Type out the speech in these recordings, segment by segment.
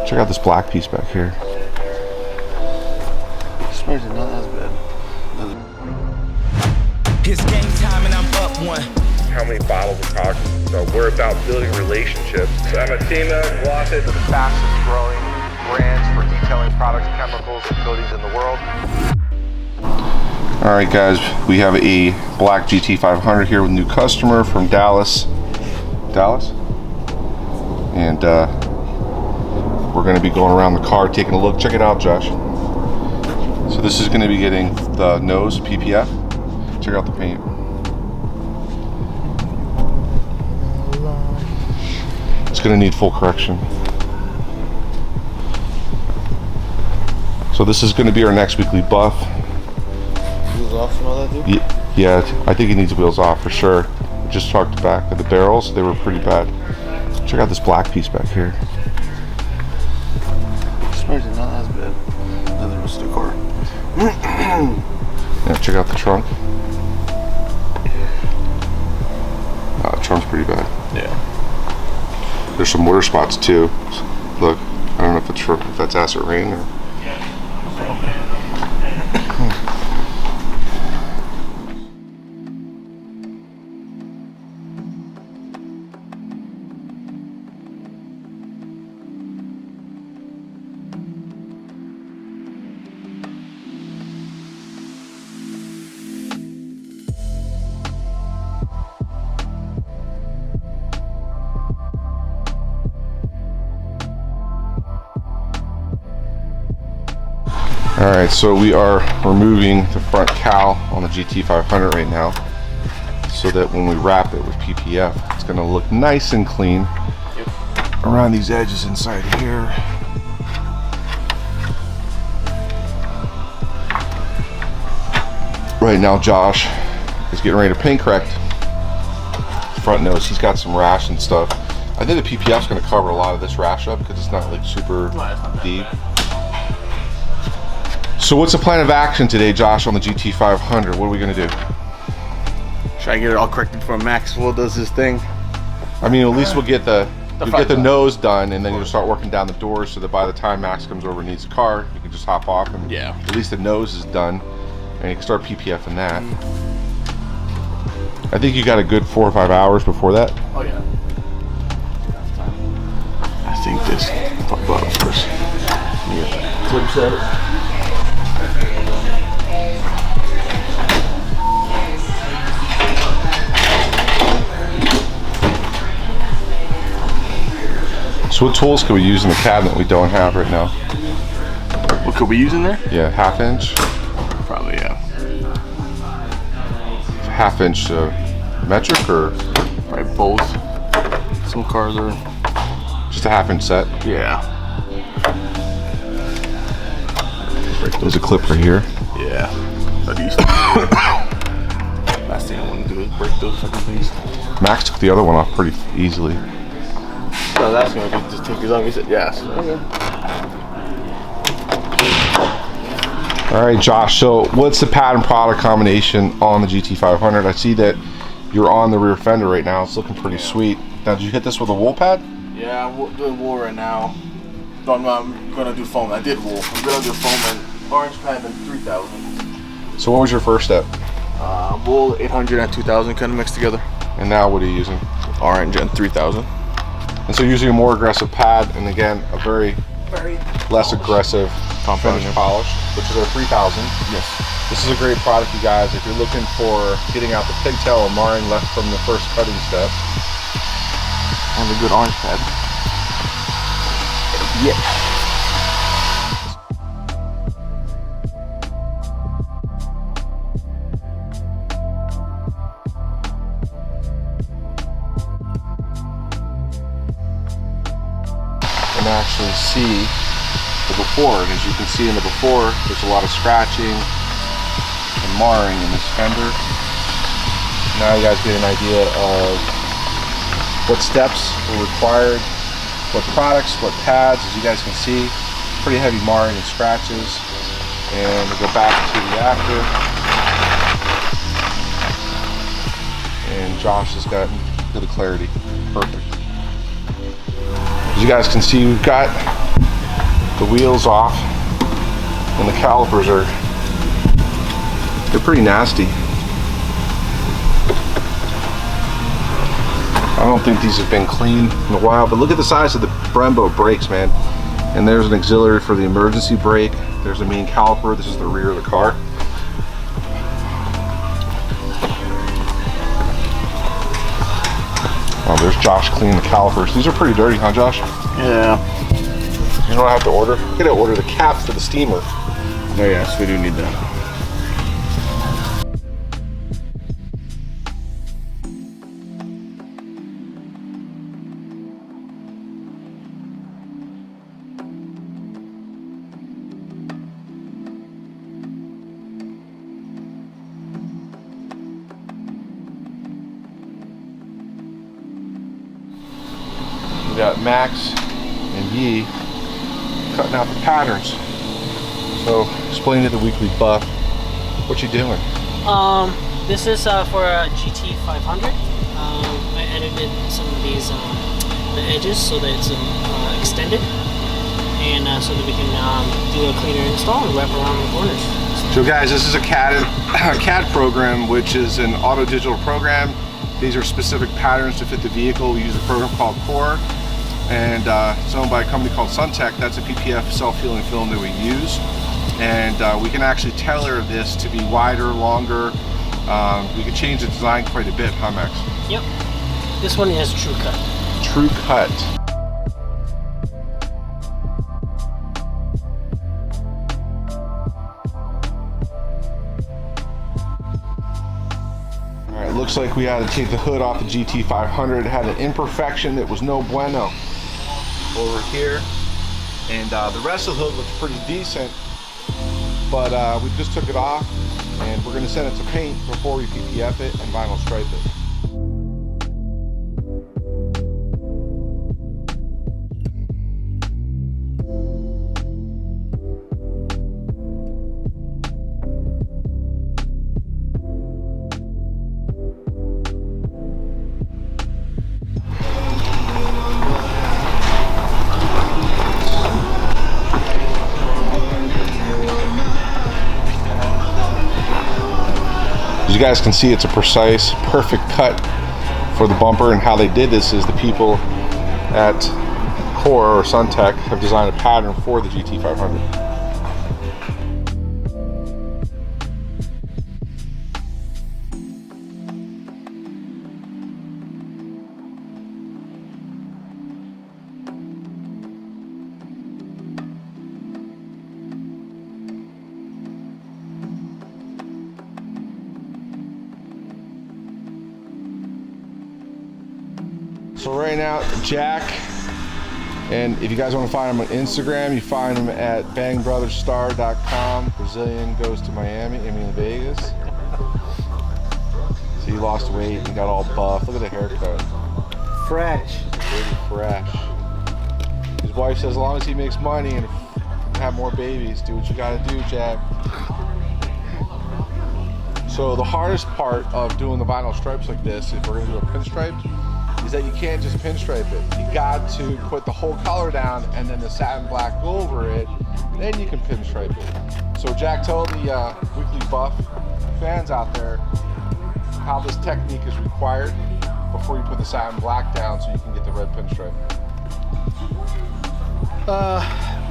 Check out this black piece back here. Smells not as bad. It's game time and I'm up one. How many bottles of product? So we're about building relationships. So Amatina, Glossy, the fastest growing brands for detailing products, chemicals, and coatings in the world. All right, guys, we have a Black GT500 here with a new customer from Dallas. And we're going to be going around the car, taking a look. Check it out, Josh. So this is going to be getting the nose PPF. Check out the paint. It's going to need full correction. So this is going to be our next weekly buff. Wheels off and all that, dude? Yeah, I think it needs wheels off for sure. We just talked back at the barrels, they were pretty bad. Check out this black piece back here. Smells not as bad as the rest of the car. Yeah, check out the trunk. The trunk's pretty bad. Yeah. There's some water spots too. Look, I don't know if that's acid rain or. Alright, so we are removing the front cowl on the GT500 right now so that when we wrap it with PPF, it's going to look nice and clean around these edges inside here. Right now, Josh is getting ready to paint correct the front nose. He's got some rash and stuff. I think the PPF is going to cover a lot of this rash up because it's not like super deep. So what's the plan of action today, Josh, on the GT500? What are we gonna do? Should I get it all corrected before Maxwell does his thing? I mean, at least we'll get the nose done, and then you'll start working down the doors so that by the time Max comes over and needs a car, you can just hop off and at least the nose is done, and you can start PPFing that. I think you got a good 4 or 5 hours before that. Oh yeah. I think this front bottom first. Yeah. Clip set. So what tools can we use in the cabinet we don't have right now? What could we use in there? Yeah, 1/2 inch. Probably, yeah. 1/2 inch metric or? Probably both. Some cars are just a 1/2 inch set? Yeah. There's a clip right here. Yeah. Last thing I want to do is break those fucking things. Max took the other one off pretty easily. I was asking if I could just take these off. He said yes. Okay. All right, Josh. So, what's the pad and product combination on the GT500? I see that you're on the rear fender right now. It's looking pretty sweet. Now, did you hit this with a wool pad? Yeah, I'm doing wool right now. No, I'm gonna do foam. I did wool. I'm gonna do foam and orange pad and 3000. So, what was your first step? Wool 800 and 2000 kind of mixed together. And now, what are you using? Orange and 3000. And so using a more aggressive pad, and again, a very less aggressive finish polish, which is our 3000. Yes. This is a great product, you guys, if you're looking for getting out the pigtail or marring left from the first cutting step. And a good orange pad. Yeah. Actually see the before, and as you can see in the before, there's a lot of scratching and marring in this fender. Now you guys get an idea of what steps were required, what products, what pads. As you guys can see, pretty heavy marring and scratches. And we'll go back to the after, and Josh has got the clarity perfect. As you guys can see, we've got the wheels off, and the calipers they're pretty nasty. I don't think these have been cleaned in a while, but look at the size of the Brembo brakes, man. And there's an auxiliary for the emergency brake. There's the main caliper. This is the rear of the car. Oh, there's Josh cleaning the calipers. These are pretty dirty, huh, Josh? Yeah. You know what I have to order? I gotta order the cap for the steamer. Oh yes, we do need that. We got Max and Yi cutting out the patterns. So explain to the weekly buff, what you doing? This is for a GT500. I edited some of these the edges so that it's extended, and so that we can do a cleaner install and wrap around the corners. So guys, this is a CAD program, which is an auto digital program. These are specific patterns to fit the vehicle. We use a program called Core, and it's owned by a company called Suntech. That's a PPF self-healing film that we use, and we can actually tailor this to be wider, longer. We can change the design quite a bit, huh, Max? Yep. This one is True Cut. True Cut. Alright, looks like we had to take the hood off the GT500. It had an imperfection that was no bueno over here. And the rest of the hood looks pretty decent. But we just took it off, and we're going to send it to paint before we PPF it and vinyl stripe it. As you guys can see, it's a precise, perfect cut for the bumper, and how they did this is the people at Core or Suntech have designed a pattern for the GT500. So right now, Jack, and if you guys want to find him on Instagram, you find him at bangbrotherstar.com. Brazilian goes to Miami, Vegas. So he lost weight and got all buff. Look at the haircut. Fresh. Pretty fresh. His wife says as long as he makes money and have more babies, do what you gotta do, Jack. So the hardest part of doing the vinyl stripes like this, if we're gonna do a pinstripe, is that you can't just pinstripe it. You got to put the whole color down and then the satin black go over it, then you can pinstripe it. So Jack, tell the weekly buff fans out there how this technique is required before you put the satin black down so you can get the red pinstripe.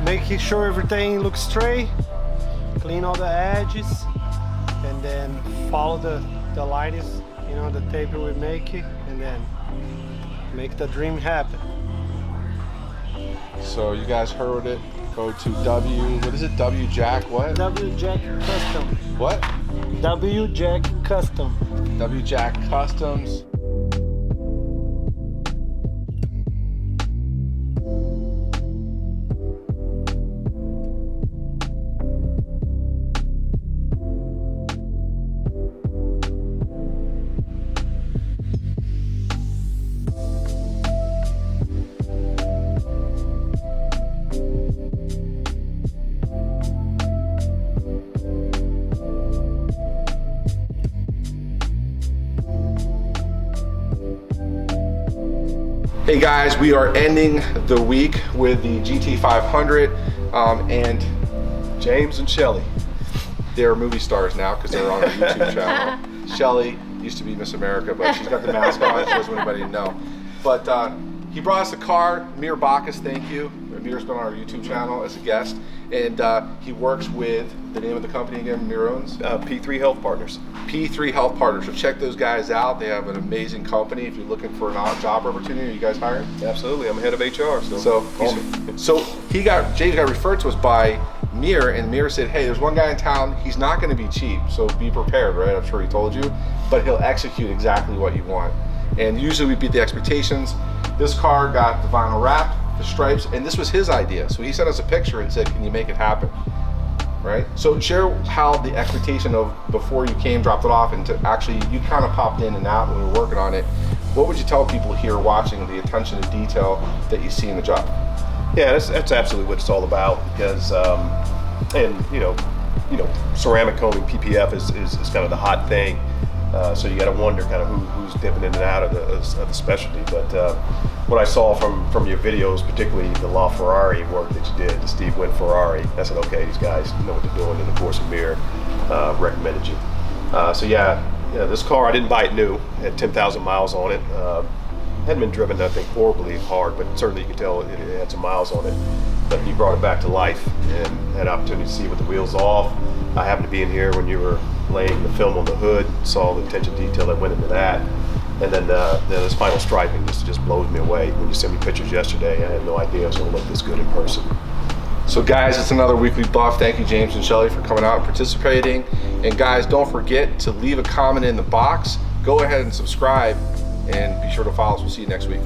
Making sure everything looks straight, clean all the edges, and then follow the lines, you know, the taper we make it, and then make the dream happen. So you guys heard it. Go to WJack what? WJackCustoms. What? WJackCustoms. WJackCustoms. Hey guys, we are ending the week with the GT500 and James and Shelly. they're movie stars now because they're on our YouTube channel. Shelly used to be Miss America, but she's got the mask on. She doesn't want anybody to know. But he brought us a car. Amir Bacchus, thank you. Amir's been on our YouTube channel as a guest, and he works with the name of the company again. Amir owns P3 Health Partners. P3 Health Partners. So check those guys out. They have an amazing company. If you're looking for an odd job opportunity, are you guys hiring? Absolutely, I'm head of HR. James got referred to us by Mir, and Mir said, hey, there's one guy in town, he's not going to be cheap, so be prepared, right? I'm sure he told you, but he'll execute exactly what you want. And usually we beat the expectations. This car got the vinyl wrap, the stripes, and this was his idea. So he sent us a picture and said, can you make it happen? Right? So share how the expectation of before you came, dropped it off, and to actually, you kind of popped in and out when we were working on it. What would you tell people here watching the attention to detail that you see in the job? Yeah, that's absolutely what it's all about, because and you know ceramic coating, PPF is kind of the hot thing. So you got to wonder kind of who's dipping in and out of the specialty. But what I saw from your videos, particularly the LaFerrari work that you did, the Steve Wynn Ferrari, I said, okay, these guys know what they're doing. And of course, Amir recommended you. So yeah, this car I didn't buy it new. It had 10,000 miles on it. Hadn't been driven, I think, horribly hard, but certainly you could tell it had some miles on it. But you brought it back to life and had opportunity to see with the wheels off. I happened to be in here when you were laying the film on the hood, saw the attention to detail that went into that. And then this final striping just blows me away. When you sent me pictures yesterday, I had no idea it was going to look this good in person. So guys, it's another weekly buff. Thank you, James and Shelly, for coming out and participating. And guys, don't forget to leave a comment in the box. Go ahead and subscribe, and be sure to follow us. We'll see you next week.